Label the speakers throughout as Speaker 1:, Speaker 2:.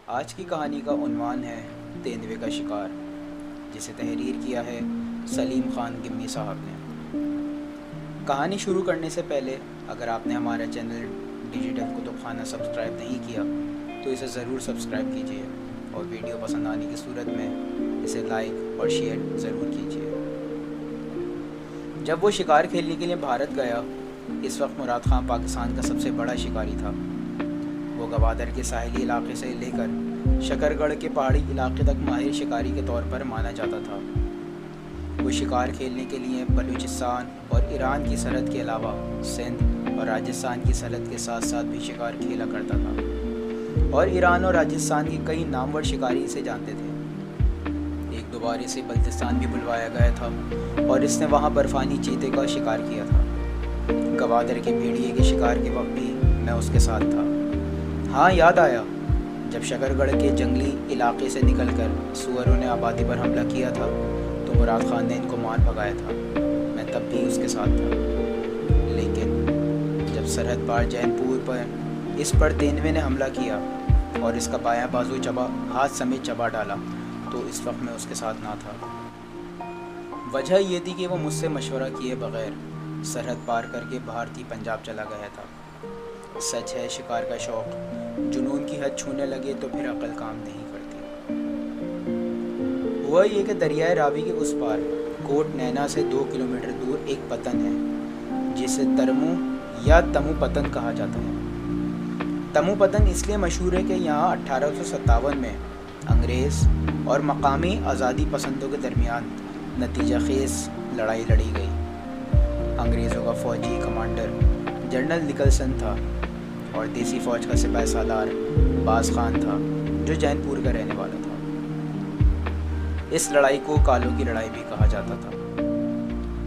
Speaker 1: آج کی کہانی کا عنوان ہے تیندوے کا شکار، جسے تحریر کیا ہے سلیم خان گمی صاحب نے۔ کہانی شروع کرنے سے پہلے اگر آپ نے ہمارا چینل ڈیجیٹل کتب خانہ سبسکرائب نہیں کیا تو اسے ضرور سبسکرائب کیجیے، اور ویڈیو پسند آنے کی صورت میں اسے لائک اور شیئر ضرور کیجیے۔ جب وہ شکار کھیلنے کے لیے بھارت گیا، اس وقت مراد خان پاکستان کا سب سے بڑا شکاری تھا۔ وہ گوادر کے ساحلی علاقے سے لے کر شکر گڑھ کے پہاڑی علاقے تک ماہر شکاری کے طور پر مانا جاتا تھا۔ وہ شکار کھیلنے کے لیے بلوچستان اور ایران کی سرحد کے علاوہ سندھ اور راجستھان کی سرحد کے ساتھ ساتھ بھی شکار کھیلا کرتا تھا، اور ایران اور راجستھان کے کئی نامور شکاری اسے جانتے تھے۔ ایک دو بار اسے بلتستان بھی بلوایا گیا تھا اور اس نے وہاں برفانی چیتے کا شکار کیا تھا۔ گوادر کے بھیڑیے کے شکار کے وقت بھی میں اس کے ساتھ تھا۔ ہاں، یاد آیا، جب شکر گڑھ کے جنگلی علاقے سے نکل کر سوروں نے آبادی پر حملہ کیا تھا تو مراد خان نے ان کو مار بھگایا تھا۔ میں تب بھی اس کے ساتھ تھا، لیکن جب سرحد پار جین پور پر اس پر تیندوے نے حملہ کیا اور اس کا بایاں بازو ہاتھ سمیت چبا ڈالا تو اس وقت میں اس کے ساتھ نہ تھا۔ وجہ یہ تھی کہ وہ مجھ سے مشورہ کیے بغیر سرحد پار کر کے بھارتی پنجاب چلا گیا تھا۔ سچ ہے، شکار کا شوق جنون کی حد چھونے لگے تو پھر عقل کام نہیں کرتی۔ ہوا یہ کہ دریائے راوی کے اس پار کوٹ نینا سے 2 کلومیٹر دور ایک پتن ہے جسے ترمو یا تمو پتن کہا جاتا ہے۔ تمو پتن اس لیے مشہور ہے کہ یہاں 1857 میں انگریز اور مقامی آزادی پسندوں کے درمیان نتیجہ خیز لڑائی لڑی گئی۔ انگریزوں کا فوجی کمانڈر جنرل نکلسن تھا اور دیسی فوج کا سپاہی سالار باز خان تھا جو جین پور کا رہنے والا تھا۔ اس لڑائی کو کالوں کی لڑائی بھی کہا جاتا تھا۔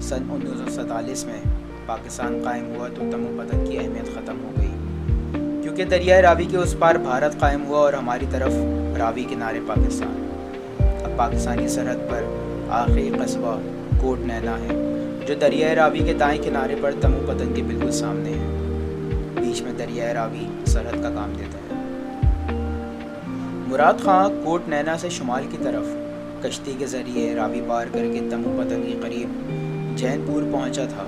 Speaker 1: سن 1947 میں پاکستان قائم ہوا تو تمو پتن کی اہمیت ختم ہو گئی، کیونکہ دریائے راوی کے اس پار بھارت قائم ہوا اور ہماری طرف راوی کنارے پاکستان۔ اب پاکستانی سرحد پر آخری قصبہ کوٹ نینا ہے جو دریائے راوی کے دائیں کنارے پر تمو پتن کے بالکل سامنے ہے۔ بیچ میں دریائے راوی سرحد کا کام دیتا ہے۔ مراد خان کوٹ نینا سے شمال کی طرف کشتی کے ذریعے راوی پار کر کے تمو پتن کے قریب جین پور پہنچا تھا۔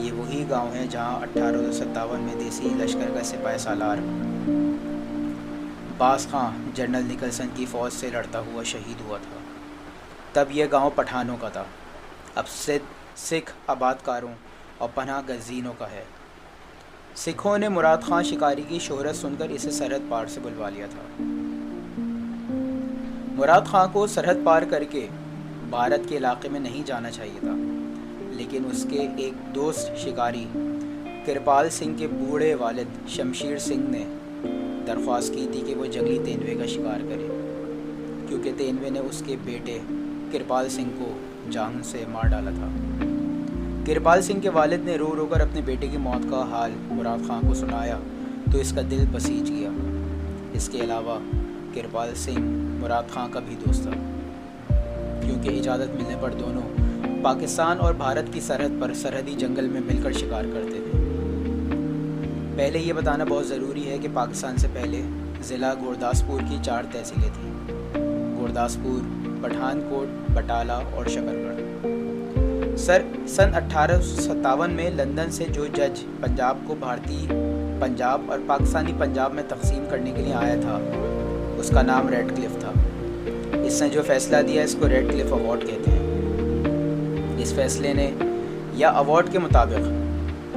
Speaker 1: یہ وہی گاؤں ہے جہاں 1857 میں دیسی لشکر کا سپاہی سالار باز خان جنرل نکلسن کی فوج سے لڑتا ہوا شہید ہوا تھا۔ تب یہ گاؤں پٹھانوں کا تھا، اب سکھ آباد کاروں اور پناہ گزینوں کا ہے۔ سکھوں نے مراد خان شکاری کی شہرت سن کر اسے سرحد پار سے بلوا لیا تھا۔ مراد خان کو سرحد پار کر کے بھارت کے علاقے میں نہیں جانا چاہیے تھا، لیکن اس کے ایک دوست شکاری کرپال سنگھ کے بوڑھے والد شمشیر سنگھ نے درخواست کی تھی کہ وہ جنگلی تیندوے کا شکار کرے، کیونکہ تیندوے نے اس کے بیٹے کرپال سنگھ کو جان سے مار ڈالا تھا۔ کرپال سنگھ کے والد نے رو رو کر اپنے بیٹے کی موت کا حال مراد خان کو سنایا تو اس کا دل بسیج گیا۔ اس کے علاوہ کرپال سنگھ مراد خان کا بھی دوست تھا، کیونکہ اجازت ملنے پر دونوں پاکستان اور بھارت کی سرحد پر سرحدی جنگل میں مل کر شکار کرتے تھے۔ پہلے یہ بتانا بہت ضروری ہے کہ پاکستان سے پہلے ضلع گورداسپور کی 4 تحصیلیں تھیں: گورداسپور، پٹھان کوٹ، بٹالہ اور شکر گڑھ۔ سن 1857 میں لندن سے جو جج پنجاب کو بھارتی پنجاب اور پاکستانی پنجاب میں تقسیم کرنے کے لیے آیا تھا، اس کا نام ریڈ کلف تھا۔ اس نے جو فیصلہ دیا اس کو ریڈ کلف ایوارڈ کہتے ہیں۔ اس فیصلے نے یا ایوارڈ کے مطابق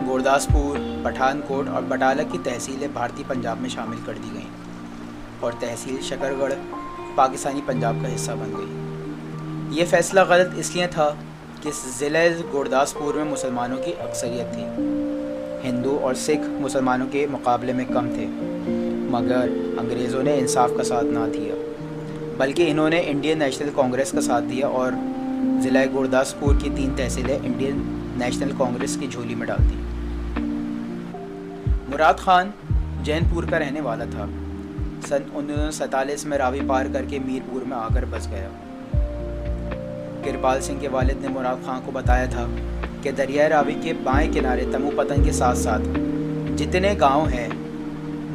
Speaker 1: گورداسپور، پٹھان کوٹ اور بٹالہ کی تحصیلیں بھارتی پنجاب میں شامل کر دی گئیں، اور تحصیل شکر گڑھ پاکستانی پنجاب کا حصہ بن گئی۔ یہ فیصلہ غلط اس لیے تھا کہ ضلع گورداسپور میں مسلمانوں کی اکثریت تھی۔ ہندو اور سکھ مسلمانوں کے مقابلے میں کم تھے، مگر انگریزوں نے انصاف کا ساتھ نہ دیا، بلکہ انہوں نے انڈین نیشنل کانگریس کا ساتھ دیا اور ضلع گورداسپور کی 3 تحصیلیں انڈین نیشنل کانگریس کی جھولی میں ڈال دیں۔ مراد خان جین پور کا رہنے والا تھا۔ سن 1947 میں راوی پار کر کے میر پور میں آ کر بس گیا۔ کرپال سنگھ کے والد نے مراد خان کو بتایا تھا کہ دریائے راوی کے بائیں کنارے تمو پتن کے ساتھ ساتھ جتنے گاؤں ہیں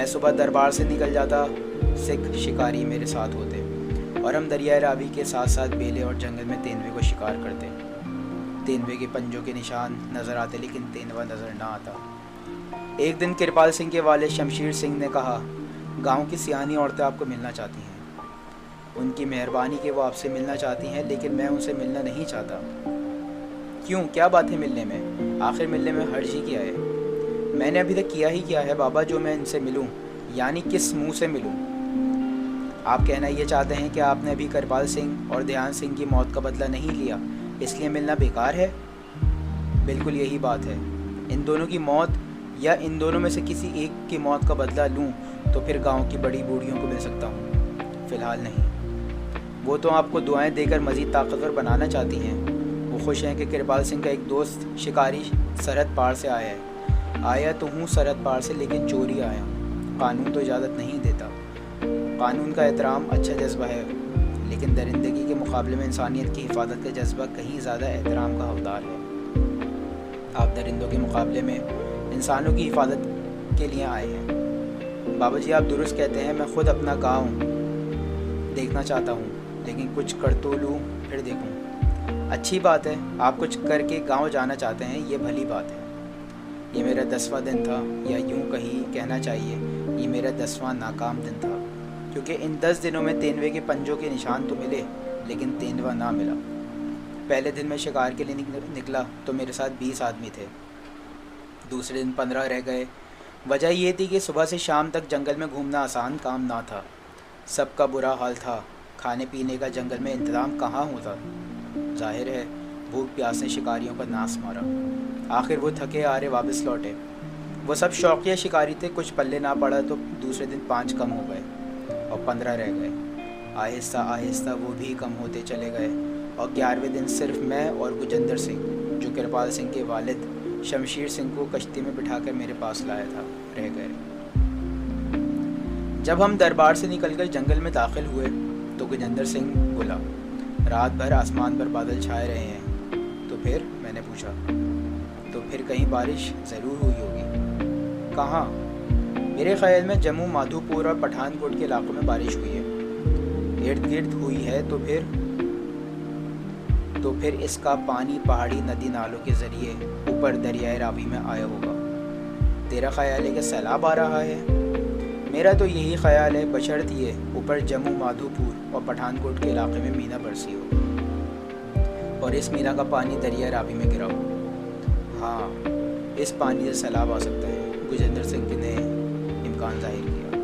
Speaker 1: میں صبح دربار سے نکل جاتا، سکھ شکاری میرے ساتھ ہوتے اور ہم دریائے راوی کے ساتھ ساتھ بیلے اور جنگل میں تیندوے کو شکار کرتے۔ تیندوے کے پنجوں کے نشان نظر آتے لیکن تیندوا نظر نہ آتا۔ ایک دن کرپال سنگھ کے والد شمشیر سنگھ نے کہا، گاؤں کی سیانی عورتیں آپ کو ملنا چاہتی ہیں، ان کی مہربانی کہ وہ آپ سے ملنا چاہتی ہیں، لیکن میں ان سے ملنا نہیں چاہتا۔ کیوں؟ کیا بات ہے ملنے میں؟ آخر ملنے میں حرج ہی کیا ہے؟ میں نے ابھی تک کیا ہی کیا ہے بابا جو میں ان سے ملوں، یعنی کس منہ سے ملوں؟ آپ کہنا یہ چاہتے ہیں کہ آپ نے ابھی کرپال سنگھ اور دھیان سنگھ کی موت کا بدلہ نہیں لیا، اس لیے ملنا بیکار ہے؟ بالکل یہی بات ہے۔ ان دونوں کی موت یا ان دونوں میں سے کسی ایک کی موت کا بدلہ لوں تو پھر گاؤں کی بڑی بوڑھیوں کو مل سکتا ہوں، فی الحال نہیں۔ وہ تو آپ کو دعائیں دے کر مزید طاقتور بنانا چاہتی ہیں۔ وہ خوش ہیں کہ کرپال سنگھ کا ایک دوست شکاری سرحد پار سے آیا ہے۔ آیا تو ہوں سرحد پار سے، لیکن چوری آیا ہوں، قانون تو اجازت نہیں دیتا۔ قانون کا احترام اچھا جذبہ ہے، لیکن درندگی کے مقابلے میں انسانیت کی حفاظت کا جذبہ کہیں زیادہ احترام کا حقدار ہے۔ آپ درندوں کے مقابلے میں انسانوں کی حفاظت کے لیے آئے ہیں۔ بابا جی آپ درست کہتے ہیں، میں خود اپنا گاؤں دیکھنا چاہتا ہوں، لیکن کچھ کر تو لوں پھر دیکھوں۔ اچھی بات ہے، آپ کچھ کر کے گاؤں جانا چاہتے ہیں، یہ بھلی بات ہے۔ یہ میرا 10واں دن تھا، یا یوں کہنا چاہیے یہ میرا 10واں ناکام دن تھا، کیونکہ ان 10 دنوں میں تیندوے کے پنجوں کے نشان تو ملے لیکن تیندوا نہ ملا۔ پہلے دن میں شکار کے لیے نکلا تو میرے ساتھ 20 آدمی تھے، دوسرے دن 15 رہ گئے۔ وجہ یہ تھی کہ صبح سے شام تک جنگل میں گھومنا آسان کام نہ تھا، سب کا برا حال تھا، کھانے پینے کا جنگل میں انتظام کہاں ہوتا۔ ظاہر ہے بھوک پیاس نے شکاریوں کا ناس مارا۔ آخر وہ تھکے آرے واپس لوٹے۔ وہ سب شوقیہ شکاری تھے، کچھ پلے نہ پڑا تو دوسرے دن 5 کم ہو گئے اور 15 رہ گئے۔ آہستہ آہستہ وہ بھی کم ہوتے چلے گئے اور 11ویں دن صرف میں اور گجندر سنگھ، جو کرپال سنگھ کے والد شمشیر سنگھ کو کشتی میں بٹھا کر میرے پاس لایا تھا، رہ گئے۔ جب ہم دربار سے نکل کر جنگل میں داخل ہوئے تو گجندر سنگھ بولا، رات بھر آسمان پر بادل چھائے رہے ہیں۔ تو پھر؟ میں نے پوچھا۔ تو پھر کہیں بارش ضرور ہوئی ہوگی۔ کہاں؟ میرے خیال میں جموں مادھو پور اور پٹھان کوٹ کے علاقوں میں بارش ہوئی ہے۔ ارد گرد ہوئی ہے تو پھر اس کا پانی پہاڑی ندی نالوں کے ذریعے اوپر دریائے راوی میں آیا ہوگا۔ تیرا خیال ہے کہ سیلاب آ رہا ہے؟ میرا تو یہی خیال ہے، بشرط یہ اوپر جموں مادھو پور اور پٹھان کوٹ کے علاقے میں مینا برسی ہو اور اس مینا کا پانی دریائے راوی میں گرا ہو۔ ہاں، اس پانی سے سیلاب آ سکتا ہے، گجندر سنگھ نے امکان ظاہر کیا۔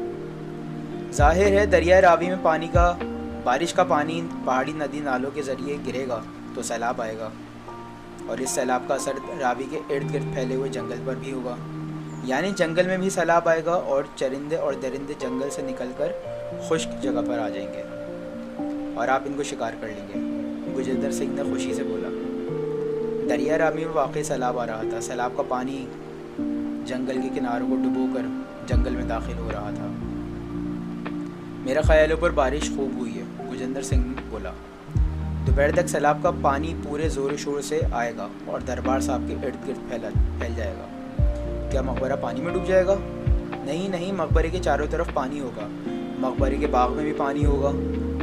Speaker 1: ظاہر ہے دریائے راوی میں بارش کا پانی پہاڑی ندی نالوں کے ذریعے گرے گا تو سیلاب آئے گا، اور اس سیلاب کا اثر راوی کے ارد گرد پھیلے ہوئے جنگل پر بھی ہوگا، یعنی جنگل میں بھی سیلاب آئے گا اور چرندے اور درندے جنگل سے نکل کر خشک جگہ پر آ جائیں گے اور آپ ان کو شکار کر لیں گے۔ گجندر سنگھ نے خوشی سے بولا۔ دریا راوی میں واقعی سیلاب آ رہا تھا، سیلاب کا پانی جنگل کے کناروں کو ڈبو کر جنگل میں داخل ہو رہا تھا۔ میرا خیال پر بارش خوب ہوئی ہے، گجندر سنگھ بولا۔ دوپہر تک سیلاب کا پانی پورے زور و شور سے آئے گا اور دربار صاحب کے ارد گرد پھیل جائے گا۔ کیا مقبرہ پانی میں ڈوب جائے گا؟ نہیں، مقبرے کے چاروں طرف پانی ہوگا، مقبرے کے باغ میں بھی پانی ہوگا۔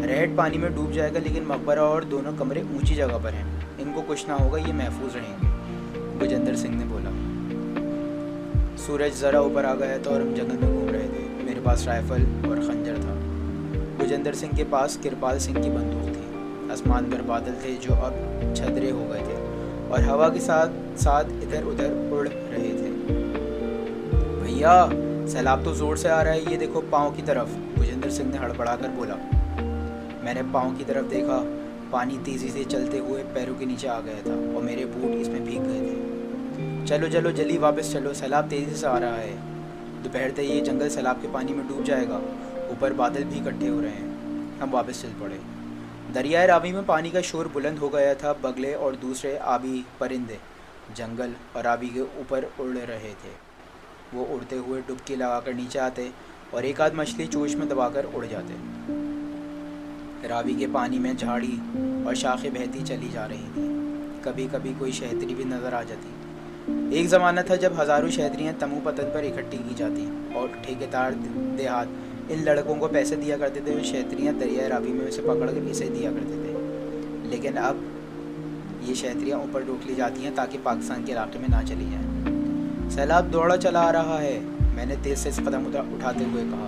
Speaker 1: ریہٹ پانی میں ڈوب جائے گا، لیکن مقبرہ اور دونوں کمرے اونچی جگہ پر ہیں، ان کو کچھ نہ ہوگا، یہ محفوظ رہیں گے، گجندر سنگھ نے بولا۔ سورج ذرا اوپر آ گیا تھا اور ہم جنگل میں گھوم رہے تھے۔ میرے پاس رائفل اور خنجر تھا، گجندر سنگھ کے پاس کرپال سنگھ کی بندوق تھی۔ آسمان پر بادل تھے جو اب چھدرے ہو گئے تھے اور ہوا کے ساتھ ساتھ ادھر ادھر اڑ رہے تھے۔ بھیا سیلاب تو زور سے آ رہا ہے، یہ دیکھو پاؤں کی طرف، گجندر سنگھ نے ہڑبڑا کر بولا۔ میں نے پاؤں کی طرف دیکھا، پانی تیزی سے چلتے ہوئے پیروں کے نیچے آ گیا تھا اور میرے بوٹ اس میں بھیگ گئے تھے۔ چلو جلدی واپس چلو، سیلاب تیزی سے آ رہا ہے، دوپہر تک یہ جنگل سیلاب کے پانی میں ڈوب جائے گا، اوپر بادل بھی اکٹھے ہو رہے ہیں۔ ہم واپس چل پڑے۔ دریائے راوی میں پانی کا شور بلند ہو گیا تھا، بگلے اور دوسرے آبی پرندے جنگل اور راوی کے اوپر اڑ رہے تھے۔ وہ اڑتے ہوئے ڈبکی لگا کر نیچے آتے اور ایک آدھ مچھلی چوچ میں دبا کر اڑ جاتے۔ راوی کے پانی میں جھاڑی اور شاخیں بہتی چلی جا رہی تھیں، کبھی کبھی کوئی شہتری بھی نظر آ جاتی۔ ایک زمانہ تھا جب ہزاروں شہریاں تمو پتن پر اکٹھی کی جاتی اور ٹھیکیدار دیہات ان لڑکوں کو پیسے دیا کرتے تھے اور شہریاں دریائے راوی میں سے پکڑ کر اسے دیا کرتے تھے. لیکن اب یہ شہریاں اوپر روک لی جاتی ہیں تاکہ پاکستان کے علاقے میں نہ چلی جائیں. سیلاب دوڑا چلا آ رہا ہے, میں نے تیز سے قدم اٹھاتے ہوئے کہا.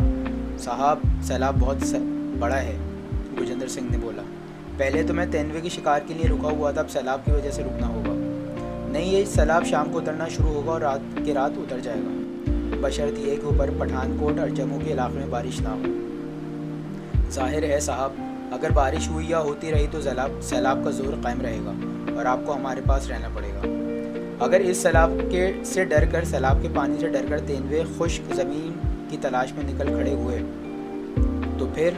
Speaker 1: صاحب سیلاب بہت بڑا ہے, گجندر سنگھ نے بولا. پہلے تو میں تینوے کے شکار کے لیے رکا ہوا تھا, اب سیلاب کی وجہ سے رکنا ہوگا. نہیں, یہ سیلاب شام کو اترنا شروع ہوگا اور رات اتر جائے گا, بشرط یہ کہ اوپر پٹھان کوٹ اور جموں کے علاقے میں بارش نہ ہو. ظاہر ہے صاحب, اگر بارش ہوئی یا ہوتی رہی تو سیلاب کا زور قائم رہے گا اور آپ کو ہمارے پاس رہنا پڑے گا. اگر اس سیلاب سیلاب کے پانی سے ڈر کر تینوے خشک زمین کی تلاش میں نکل کھڑے ہوئے تو پھر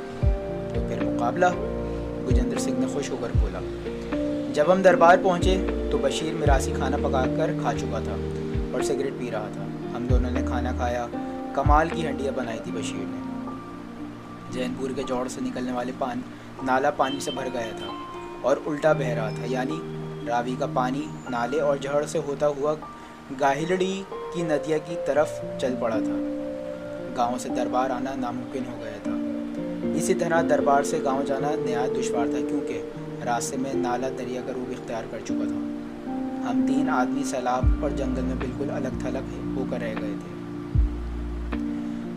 Speaker 1: مقابلہ, گجندر سنگھ نے خوش ہو کر بولا. جب ہم دربار پہنچے تو بشیر میراثی کھانا پکا کر کھا چکا تھا اور سگریٹ پی رہا تھا. ہم دونوں نے کھانا کھایا. کمال کی ہنڈیاں بنائی تھی بشیر نے. جین پور کے جوڑ سے نکلنے والے نالا پانی سے بھر گیا تھا اور الٹا بہہ رہا تھا, یعنی راوی کا پانی نالے اور جھڑ سے ہوتا ہوا گاہلڑی کی ندیہ کی طرف چل پڑا تھا. گاؤں سے دربار آنا ناممکن ہو گیا تھا. اسی طرح دربار سے گاؤں جانا نہایت دشوار تھا کیونکہ راستے میں نالا دریا کا روپ اختیار کر چکا تھا. ہم 3 آدمی سیلاب اور جنگل میں بالکل الگ تھلگ ہو کر رہ گئے تھے.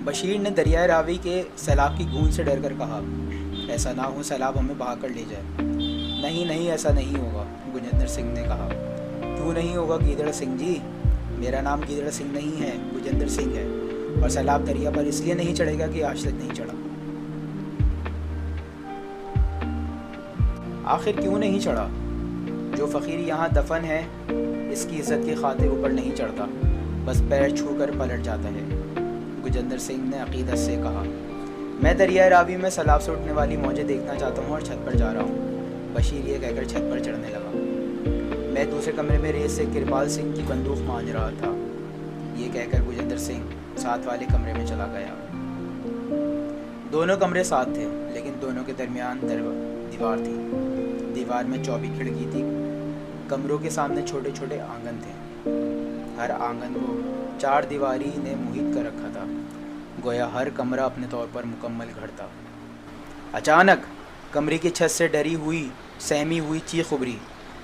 Speaker 1: بشیر نے دریائے راوی کے سیلاب کی گونج سے ڈر کر کہا, ایسا نہ ہو سیلاب ہمیں بہا کر لے جائے. نہیں, ایسا نہیں ہوگا, گجندر سنگھ نے کہا. کیوں نہیں ہوگا گیدڑ سنگھ جی؟ میرا نام گیدڑ سنگھ نہیں ہے, گجندر سنگھ ہے, اور سیلاب دریا پر اس لیے نہیں چڑھے گا کہ آج تک نہیں چڑھا. آخر کیوں نہیں چڑھا؟ جو فقیر یہاں دفن ہے اس کی عزت کی خاطر اوپر نہیں چڑھتا, بس پیر چھو کر پلٹ جاتا ہے, گجندر سنگھ نے عقیدت سے کہا. میں دریائے راوی میں سیلاب سے اٹھنے والی موجیں دیکھنا چاہتا ہوں اور چھت پر جا رہا ہوں. بشیر یہ کہہ کر چھت پر چڑھنے لگا. میں دوسرے کمرے میں ریس سے کرپال سنگھ کی بندوق مانج رہا تھا. یہ کہہ کر گجندر سنگھ ساتھ والے کمرے میں چلا گیا. دونوں کمرے ساتھ تھے لیکن دونوں کے درمیان دیوار تھی. دیوار میں 24 کھڑکی تھی. کمروں کے سامنے چھوٹے چھوٹے آنگن تھے. ہر آنگن کو 4 دیواری نے محیط کر رکھا تھا, گویا ہر کمرہ اپنے طور پر مکمل گھر تھا. اچانک کمرے کی چھت سے ڈری ہوئی سہمی ہوئی چیخ ابھری.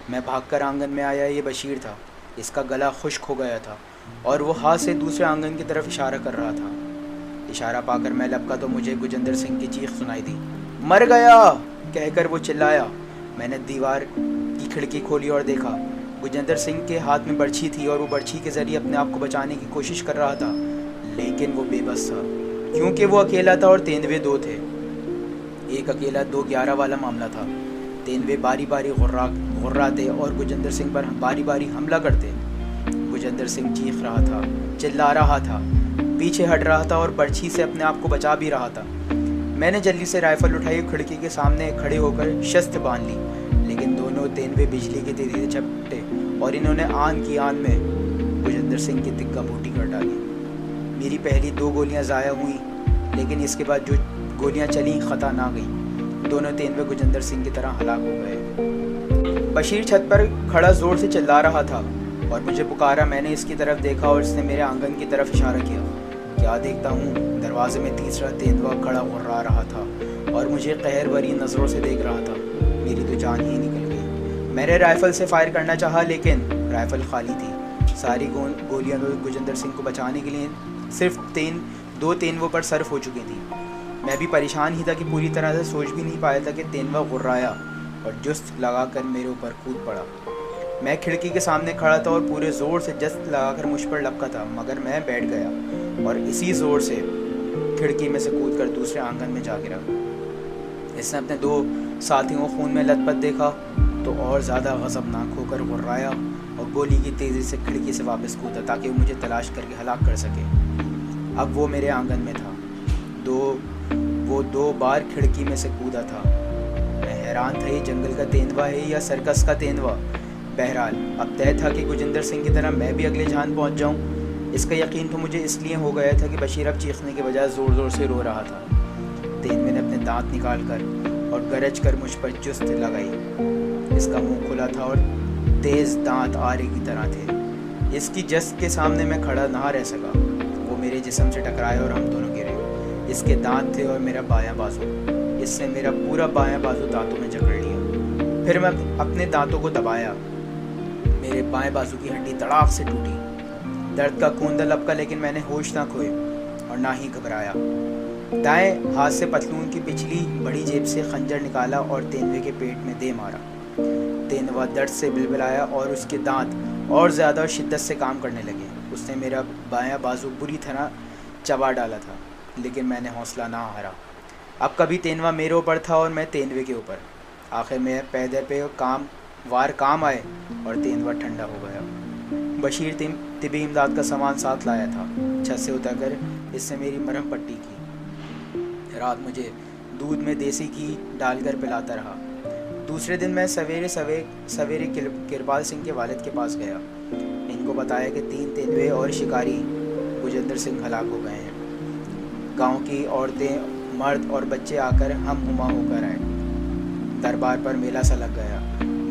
Speaker 1: میں بھاگ کر آنگن میں آیا. یہ بشیر تھا. اس کا گلا خشک ہو گیا تھا اور وہ ہاتھ سے دوسرے آنگن کی طرف اشارہ کر رہا تھا. اشارہ پا کر میں لپکا تو مجھے گجندر سنگھ کی چیخ سنائی دی. مر گیا کہہ کر وہ چلایا. میں نے دیوار کی کھڑکی کھولی اور دیکھا گجندر سنگھ کے ہاتھ میں برچھی تھی اور وہ برچھی کے ذریعے اپنے آپ کو بچانے کی کوشش کر رہا تھا, لیکن وہ بے بس تھا کیونکہ وہ اکیلا تھا اور تیندوے 2 تھے. ایک اکیلا 2-11 والا معاملہ تھا. تیندوے باری باری غراتے اور گجندر سنگھ پر باری باری حملہ کرتے. گجندر سنگھ چیخ رہا تھا, چلا رہا تھا, پیچھے ہٹ رہا تھا اور برچھی سے اپنے آپ کو بچا بھی رہا تھا. میں نے جلدی سے رائفل اٹھائی, کھڑکی کے سامنے کھڑے ہو کر شست باندھ لی, لیکن دونوں تیندوے بجلی کی تیزی سے جھپٹے اور انہوں نے آن کی آن میں گجندر سنگھ کی تکہ بوٹی کر ڈالی. میری پہلی 2 گولیاں ضائع ہوئیں لیکن اس کے بعد جو گولیاں چلیں خطا نہ گئیں. دونوں تیندوے گجندر سنگھ کی طرح ہلاک ہو گئے. بشیر چھت پر کھڑا زور سے چلا رہا تھا اور مجھے پکارا. میں نے اس کی طرف دیکھا اور اس نے میرے آنگن کی طرف اشارہ کیا. کیا دیکھتا ہوں, دروازے میں تیسرا تیندوا کھڑا غرا رہا تھا اور مجھے قہر بری نظروں سے دیکھ رہا تھا. میری تو جان ہی نکل گئی. میں نے رائفل سے فائر کرنا چاہا لیکن رائفل خالی تھی. ساری گولیاں تو گجندر سنگھ کو بچانے کے لیے صرف 2 تیندووں پر صرف ہو چکی تھیں. میں بھی پریشان ہی تھا کہ پوری طرح سے سوچ بھی نہیں پایا تھا کہ تیندوا غرایا اور جست لگا کر میرے اوپر کود پڑا. میں کھڑکی کے سامنے کھڑا تھا اور پورے زور سے جست لگا کر مجھ پر لپکا تھا, مگر میں بیٹھ گیا اور اسی زور سے کھڑکی میں سے کود کر دوسرے آنگن میں جا گرا. اس نے اپنے 2 ساتھیوں کو خون میں لت پت دیکھا تو اور زیادہ غضبناک ہو کر غرایا اور گولی کی تیزی سے کھڑکی سے واپس کودا تاکہ وہ مجھے تلاش کر کے ہلاک کر سکے. اب وہ میرے آنگن میں تھا. وہ 2 بار کھڑکی میں سے کودا تھا. میں حیران تھا, یہ جنگل کا تیندوا ہے یا سرکس کا تیندوا. بہرحال اب طے تھا کہ گجندر سنگھ کی طرح میں بھی اگلے جہان پہنچ جاؤں. اس کا یقین تو مجھے اس لیے ہو گیا تھا کہ بشیر اب چیخنے کے بجائے زور زور سے رو رہا تھا. تیندوے نے اپنے دانت نکال کر اور گرج کر مجھ پر جست لگائی. اس کا منہ کھلا تھا اور تیز دانت آرے کی طرح تھے. اس کی جسد کے سامنے میں کھڑا نہ رہ سکا۔ وہ میرے جسم سے ٹکرایا اور ہم دونوں گرے۔ اس کے دانت تھے اور میرا بایاں بازو۔ اس نے میرا پورا بایاں بازو دانتوں میں جکڑ لیا۔ پھر میں اپنے دانتوں کو دبایا۔ میرے بائیں بازو کی ہڈی تڑاک سے ٹوٹی۔ درد کا کوندہ لپکا، لیکن میں نے ہوش نہ کھوئے اور نہ ہی گھبرایا۔ دائیں ہاتھ سے پتلون کی پچھلی بڑی جیب سے خنجر نکالا اور تیندوے کے پیٹ میں دے مارا۔ تیندوا درد سے بلبلایا اور اس کے دانت اور زیادہ شدت سے کام کرنے لگے۔ اس نے میرا بایاں بازو بری طرح چبا ڈالا تھا، لیکن میں نے حوصلہ نہ ہارا۔ اب کبھی تیندوا میرے اوپر تھا اور میں تیندوے کے اوپر۔ آخر میں پیدر پہ کام آئے اور تیندوا ٹھنڈا ہو گیا۔ بشیر طبی امداد کا سامان ساتھ لایا تھا۔ چھت سے اتر کر اس نے میری مرہم پٹی کی۔ رات مجھے دودھ میں دیسی گھی ڈال کر پلاتا رہا۔ دوسرے دن میں سویرے کرپال سنگھ کے والد کے پاس گیا۔ ان کو بتایا کہ 3 تیندوے اور شکاری بجندر سنگھ ہلاک ہو گئے ہیں۔ گاؤں کی عورتیں، مرد اور بچے آ کر ہم ہما ہو کر آئے۔ دربار پر میلہ سا لگ گیا۔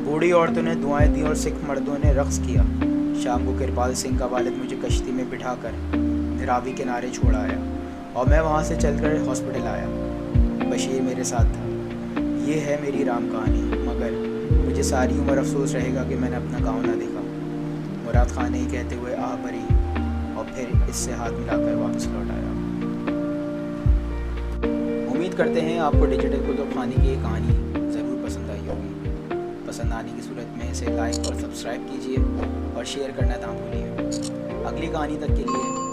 Speaker 1: بوڑھی عورتوں نے دعائیں دی اور سکھ مردوں نے رقص کیا۔ شام کو کرپال سنگھ کا والد مجھے کشتی میں بٹھا کر راوی کنارے چھوڑ آیا اور میں وہاں سے چل کر ہاسپٹل آیا۔ بشیر میرے ساتھ تھا۔ یہ ہے میری رام کہانی، مگر مجھے ساری عمر افسوس رہے گا کہ میں نے اپنا گاؤں نہ دیکھا۔ مراد خان نے کہتے ہوئے آہ بھری اور پھر اس سے ہاتھ ملا کر واپس لوٹ آیا۔ امید کرتے ہیں آپ کو ڈیجیٹل کتب خانے کی یہ کہانی ضرور پسند آئی ہوگی۔ پسند آنے کی صورت میں اسے لائک اور سبسکرائب کیجیے اور شیئر کرنا نہ بھولیے۔ اگلی کہانی تک کے لیے